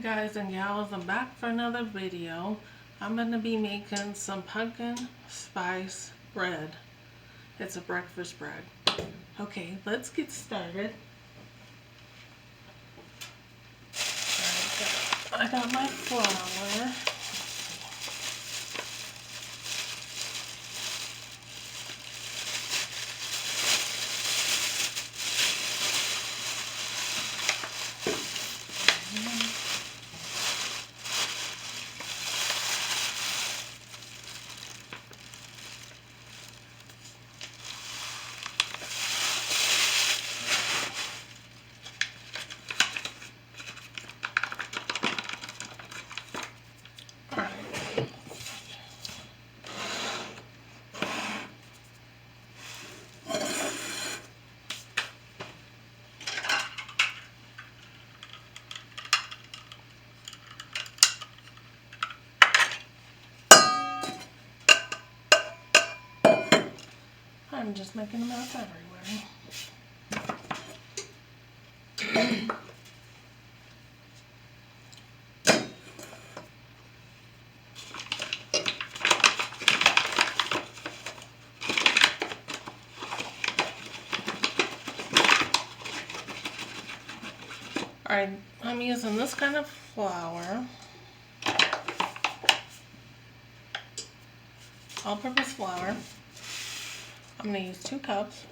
guys and gals, I'm back for another video. I'm going to be making some pumpkin spice bread. It's a breakfast bread. Okay, let's get started. I got my flour. I'm just making a mess everywhere. Alright, I'm using this kind of flour. All-purpose flour. I'm going to use 2 cups.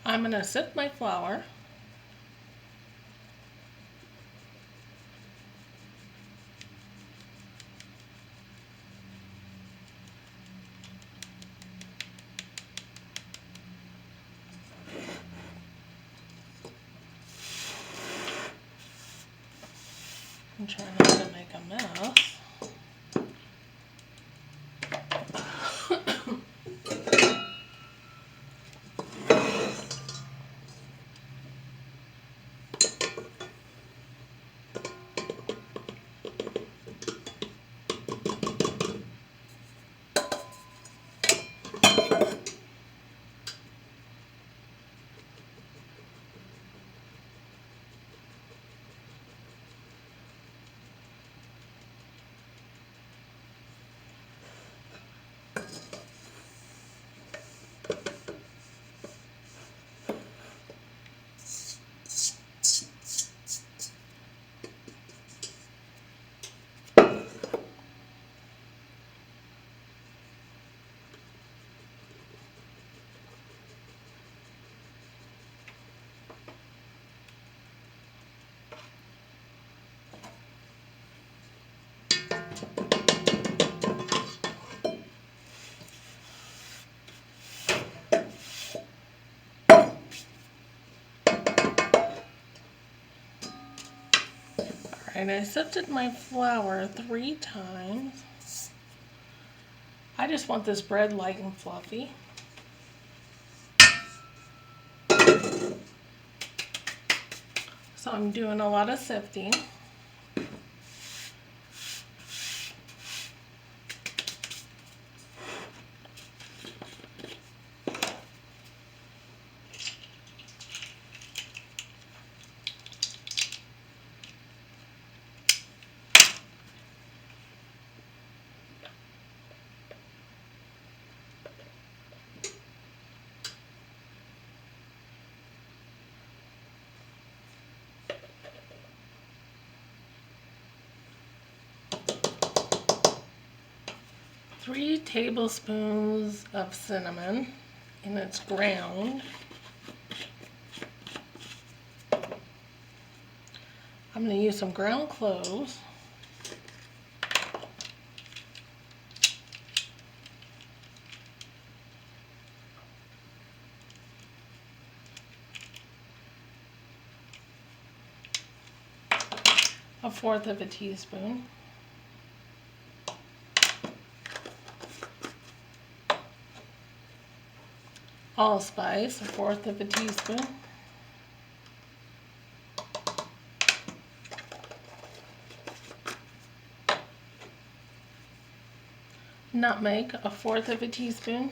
I'm going to sift my flour. I'm trying not to make a mess. Alright, I sifted my flour 3 times. I just want this bread light and fluffy. So I'm doing a lot of sifting. Three tablespoons of cinnamon, and it's ground. I'm going to use some ground cloves. A 1/4 of a teaspoon. Allspice, a 1/4 of a teaspoon. Nutmeg, 1/4 of a teaspoon.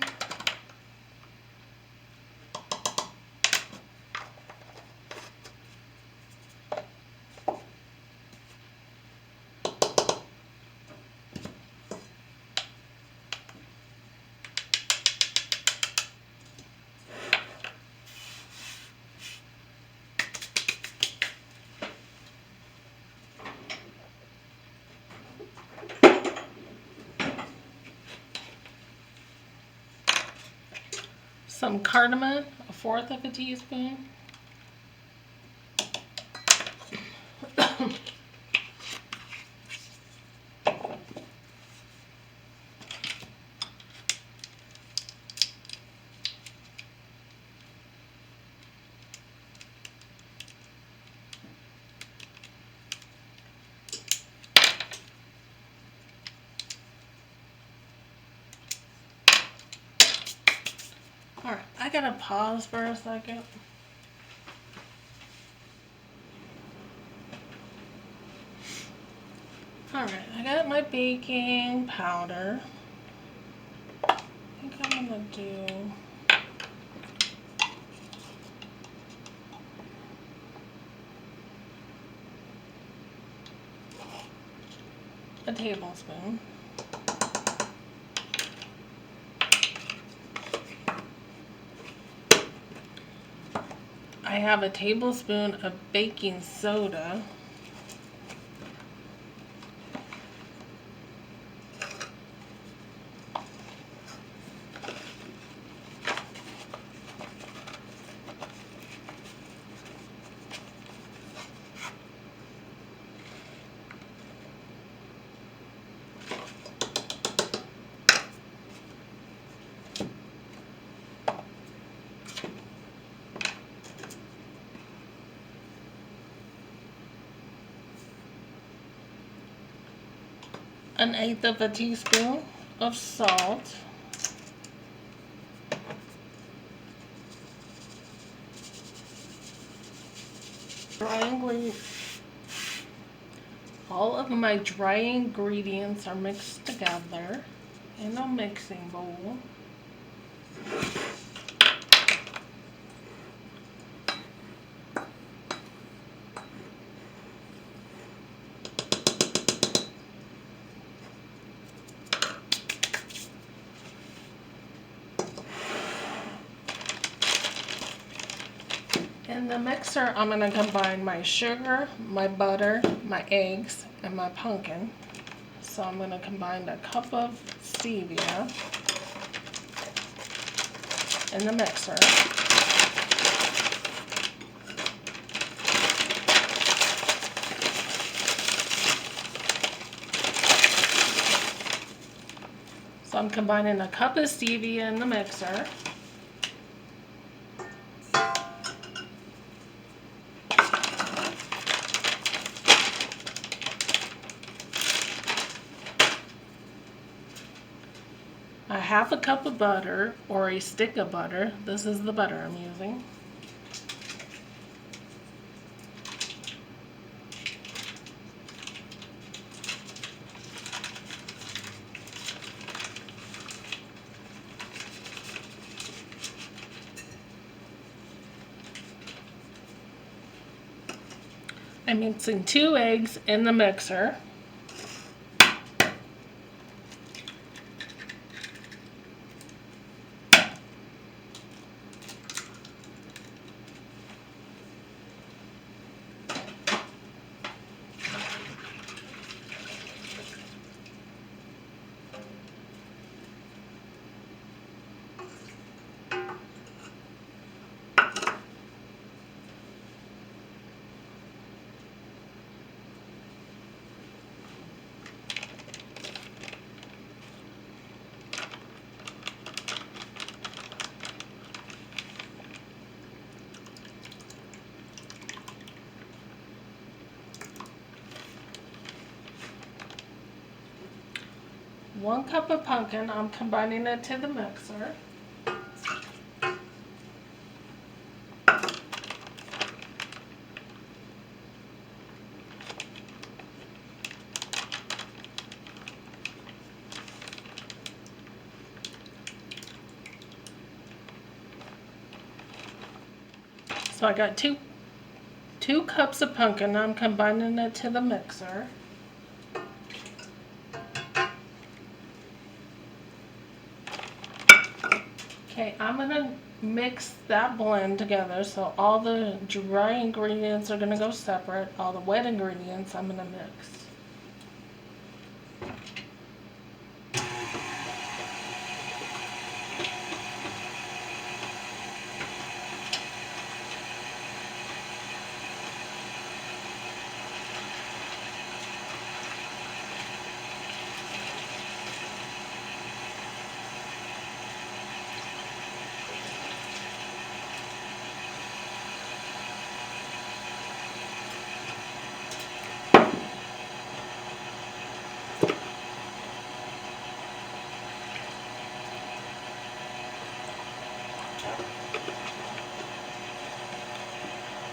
Some cardamom, 1/4 of a teaspoon. Alright, I gotta pause for a second. Alright, I got my baking powder. I think I'm gonna do a tablespoon. I have a tablespoon of baking soda. An 1/8 of a teaspoon of salt. All of my dry ingredients are mixed together in a mixing bowl. In the mixer, I'm going to combine my sugar, my butter, my eggs, and my pumpkin. So I'm going to combine a cup of stevia in the mixer. So I'm combining a cup of stevia in the mixer. A 1/2 cup of butter, or a stick of butter. This is the butter I'm using. I'm mixing 2 eggs in the mixer. One cup of pumpkin, I'm combining it to the mixer. So I got two cups of pumpkin. I'm combining it to the mixer. Okay, I'm gonna mix that blend together. So all the dry ingredients are gonna go separate. All the wet ingredients I'm gonna mix.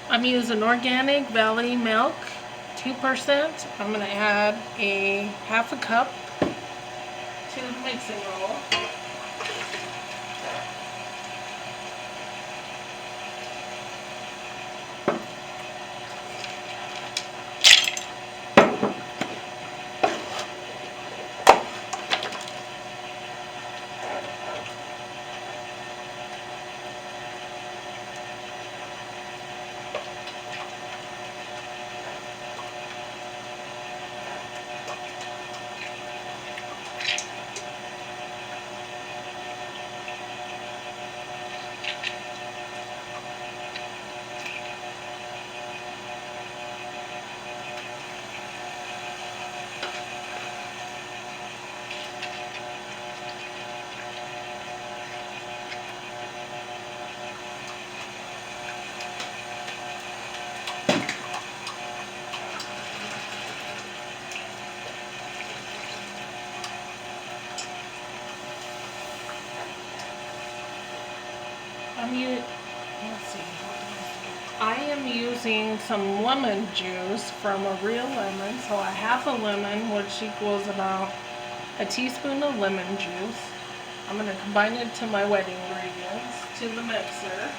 I'm using organic Valley milk, 2%. I'm going to add a half a cup to the mixing bowl. I am using some lemon juice from a real lemon, so a half a lemon, which equals about a teaspoon of lemon juice. I'm going to combine it to my wet ingredients to the mixer.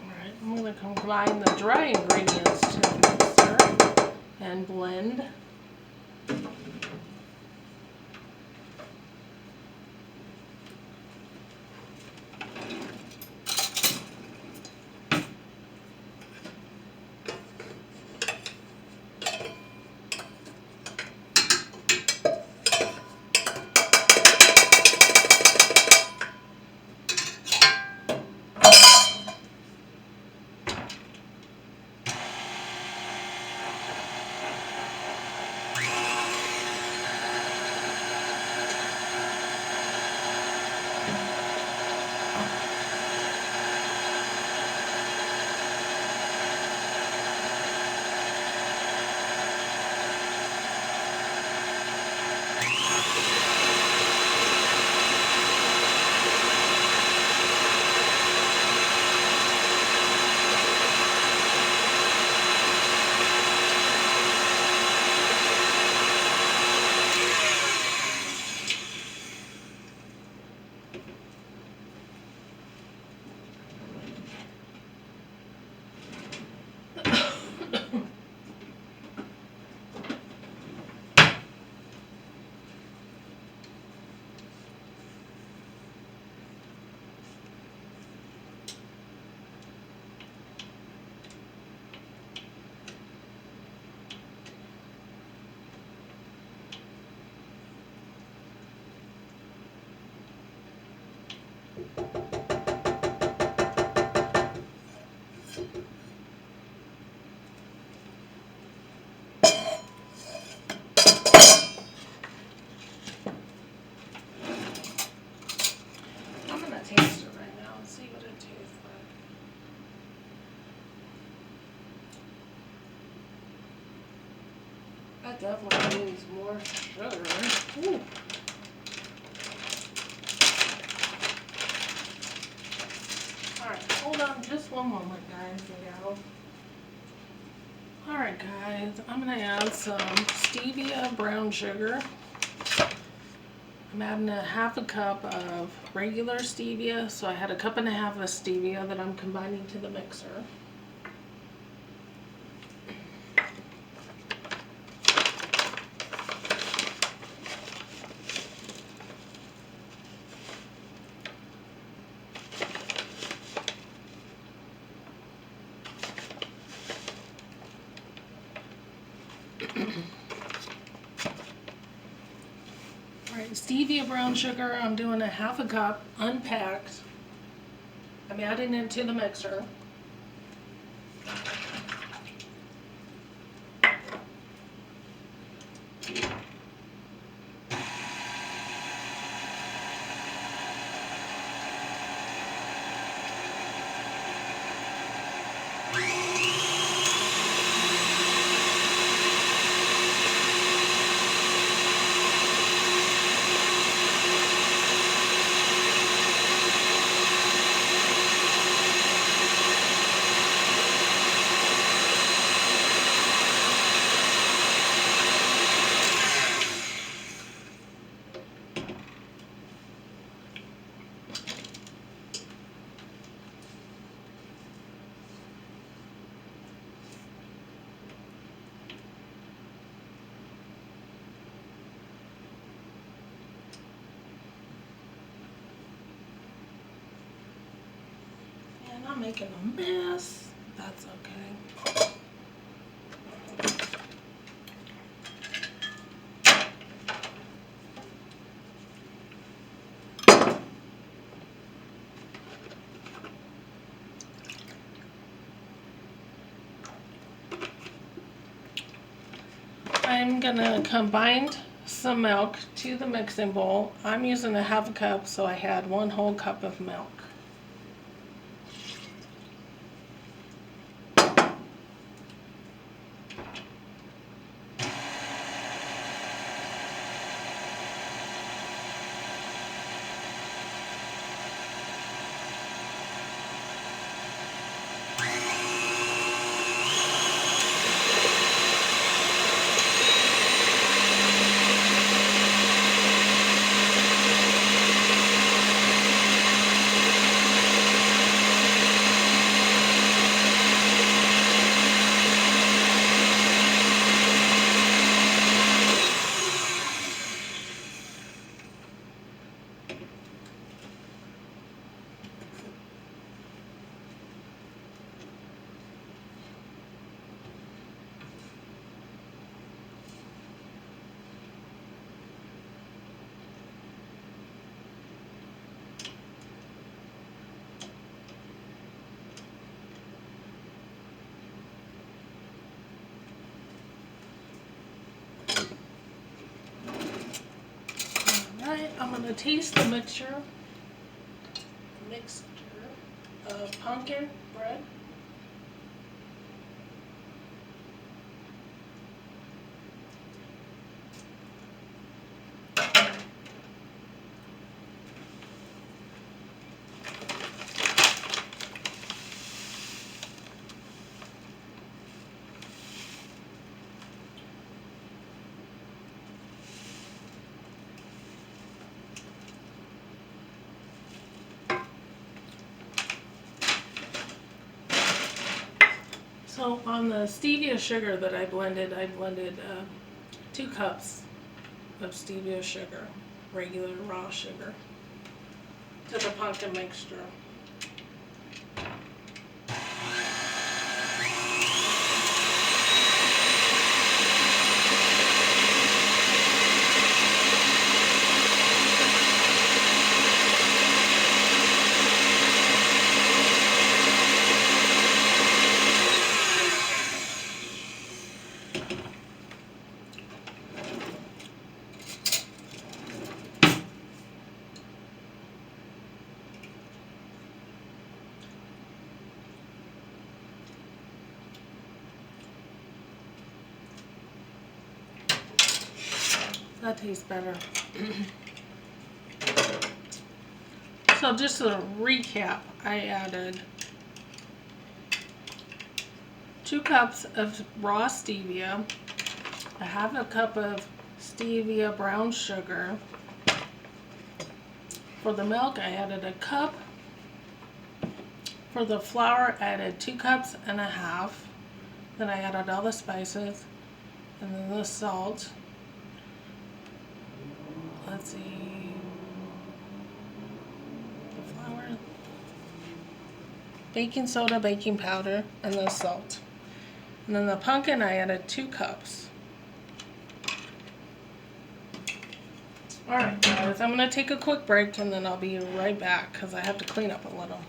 Alright, I'm going to combine the dry ingredients to the mixer and blend. I'm going to taste it right now and see what it tastes like. That definitely needs more sugar. Ooh. Alright, hold on just one moment, guys and gals. Alright guys, I'm going to add some stevia brown sugar. I'm adding a half a cup of regular stevia, so I had a cup and a half of stevia that I'm combining to the mixer. Alright, stevia brown sugar, I'm doing a half a cup unpacked. I'm adding it to the mixer. And I'm making a mess. That's okay. I'm gonna combine some milk to the mixing bowl. I'm using a half a cup, so I had 1 whole cup of milk. I'm going to taste the mixture of pumpkin bread. So on the stevia sugar that I blended 2 cups of stevia sugar, regular raw sugar, to the pumpkin mixture. That tastes better. So just to recap, I added 2 cups of raw stevia, a half a cup of stevia brown sugar. For the milk, I added a cup. For the flour, I added 2 cups and a half. Then I added all the spices and then the salt. Let's see, the flour, baking soda, baking powder, and the salt. And then the pumpkin, I added 2 cups. Alright guys, I'm going to take a quick break and then I'll be right back because I have to clean up a little.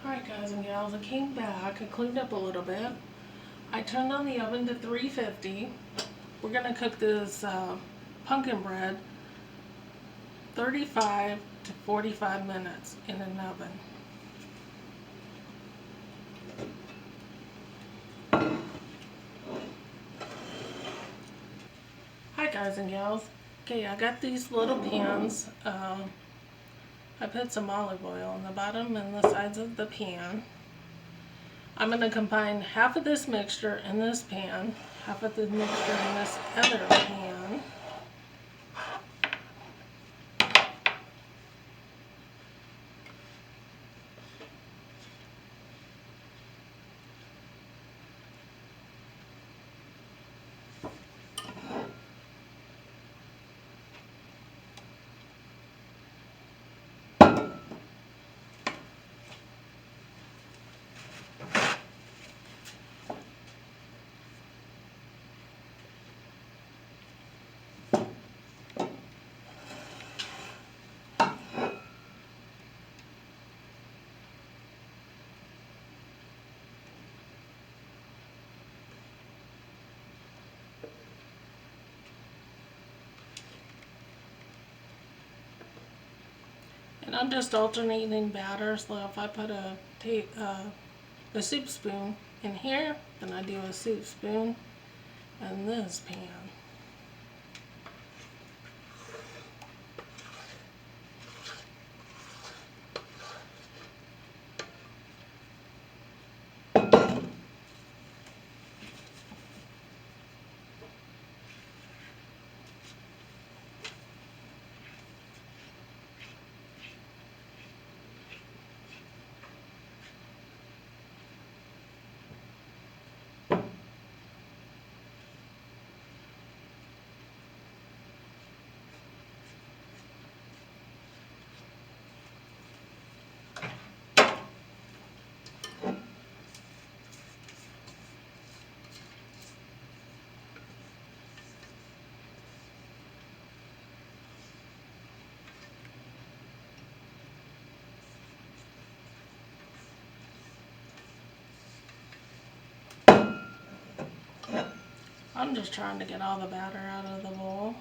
Alright guys and gals, I came back, I cleaned up a little bit. I turned on the oven to 350. We're going to cook this pumpkin bread 35 to 45 minutes in an oven. Hi guys and gals. Okay, I got these little pans. I put some olive oil on the bottom and the sides of the pan. I'm going to combine half of this mixture in this pan, half of the mixture in this other pan. And I'm just alternating batter, so if I put a soup spoon in here, then I do a soup spoon in this pan. I'm just trying to get all the batter out of the bowl.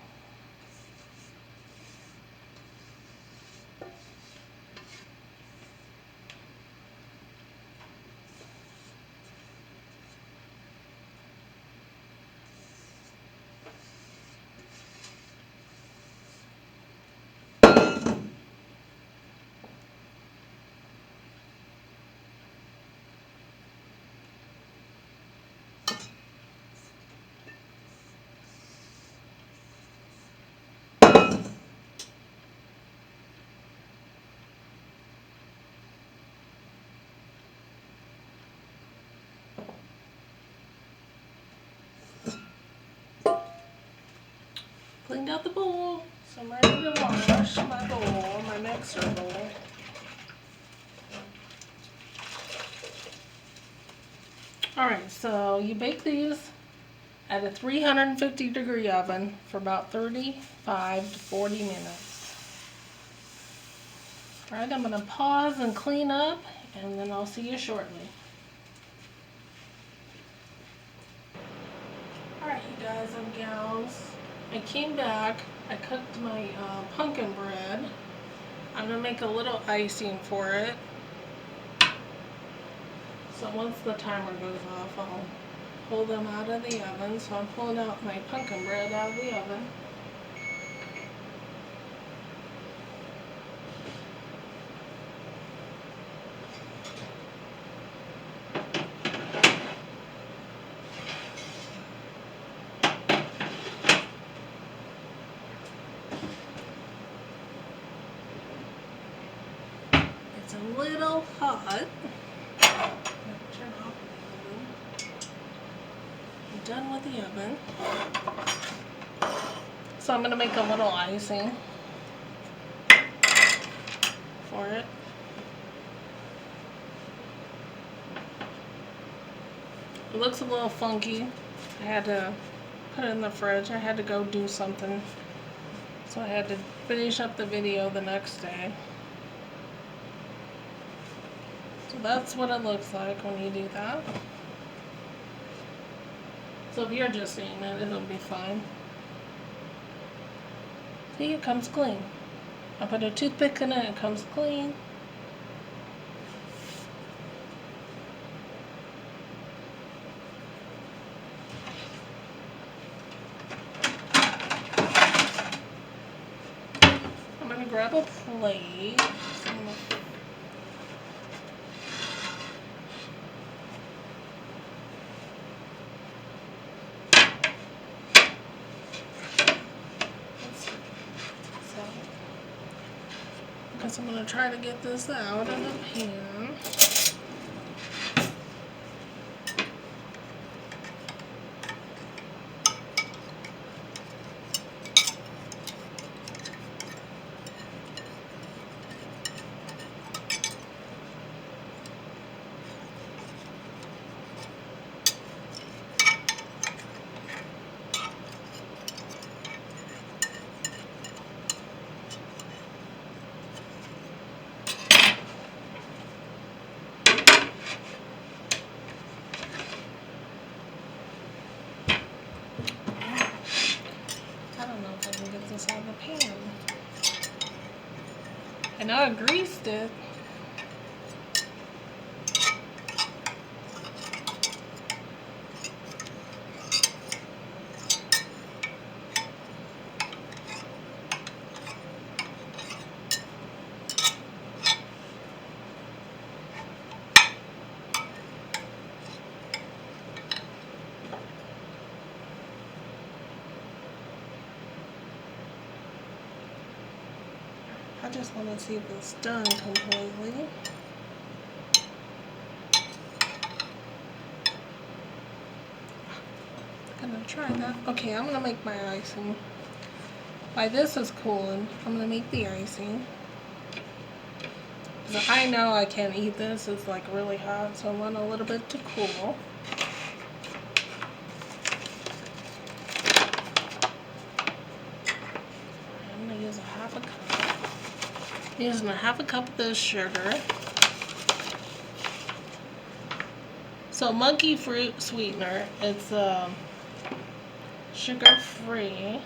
Cleaned out the bowl, so I'm ready to wash my bowl, my mixer bowl. Alright, so you bake these at a 350-degree oven for about 35 to 40 minutes. Alright, I'm going to pause and clean up, and then I'll see you shortly. Alright, you guys and gals. I came back, I cooked my pumpkin bread. I'm going to make a little icing for it. So once the timer goes off, I'll pull them out of the oven. So I'm pulling out my pumpkin bread out of the oven. It's a little hot. Turn off the oven. I'm done with the oven. So I'm going to make a little icing for it. It looks a little funky. I had to put it in the fridge. I had to go do something. So I had to finish up the video the next day. So that's what it looks like when you do that. So if you're just seeing it, it'll be fine. See, it comes clean. I put a toothpick in it, it comes clean. I'm going to grab a plate. Because I'm going to try to get this out of the pan. Out of the pan. And I greased it. I just want to see if it's done completely. I'm gonna try that. Okay, I'm gonna make my icing. While this is cooling, I'm gonna make the icing. I know I can't eat this, it's like really hot, so I want a little bit to cool. I'm gonna use a half a cup. Using a half a cup of this sugar. So monkey fruit sweetener, it's sugar free.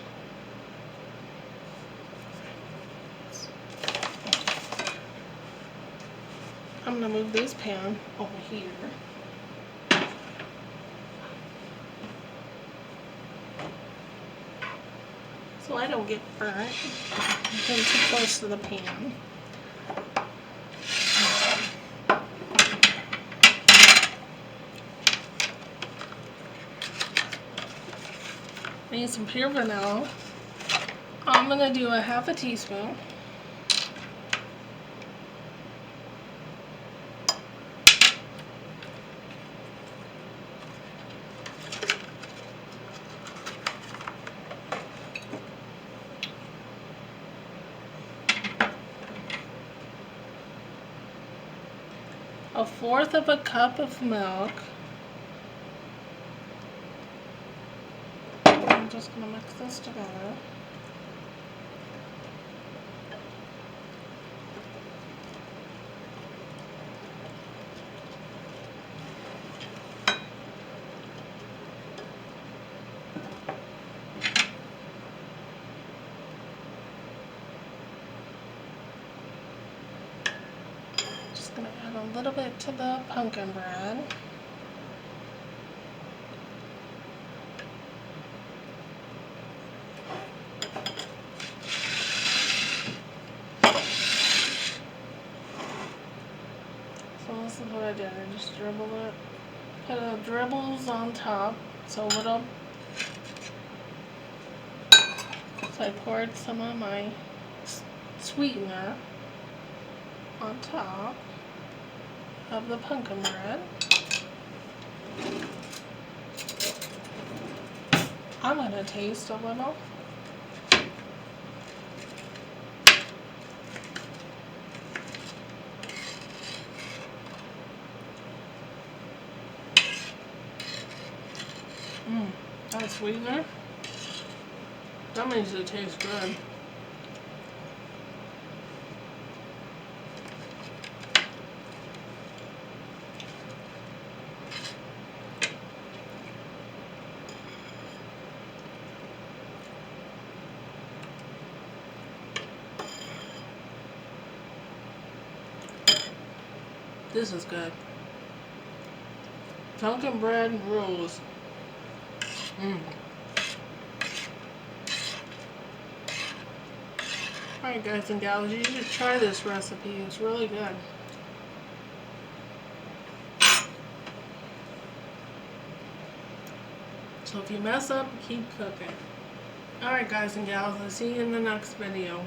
I'm gonna move this pan over here. So I don't get burnt. I'm getting too close to the pan. I need some pure vanilla. I'm gonna do a half a teaspoon. A fourth of a cup of milk. I'm just going to mix this together. Just going to add a little bit to the pumpkin bread. So this is what I did. I just dribbled it, put the dribbles on top, so little. So I poured some of my sweetener on top of the pumpkin bread. I'm going to taste a little. That sweetener, that makes it taste good. This is good. Pumpkin bread rules. Alright guys and gals, you should try this recipe. It's really good. So if you mess up, keep cooking. Alright guys and gals, I'll see you in the next video.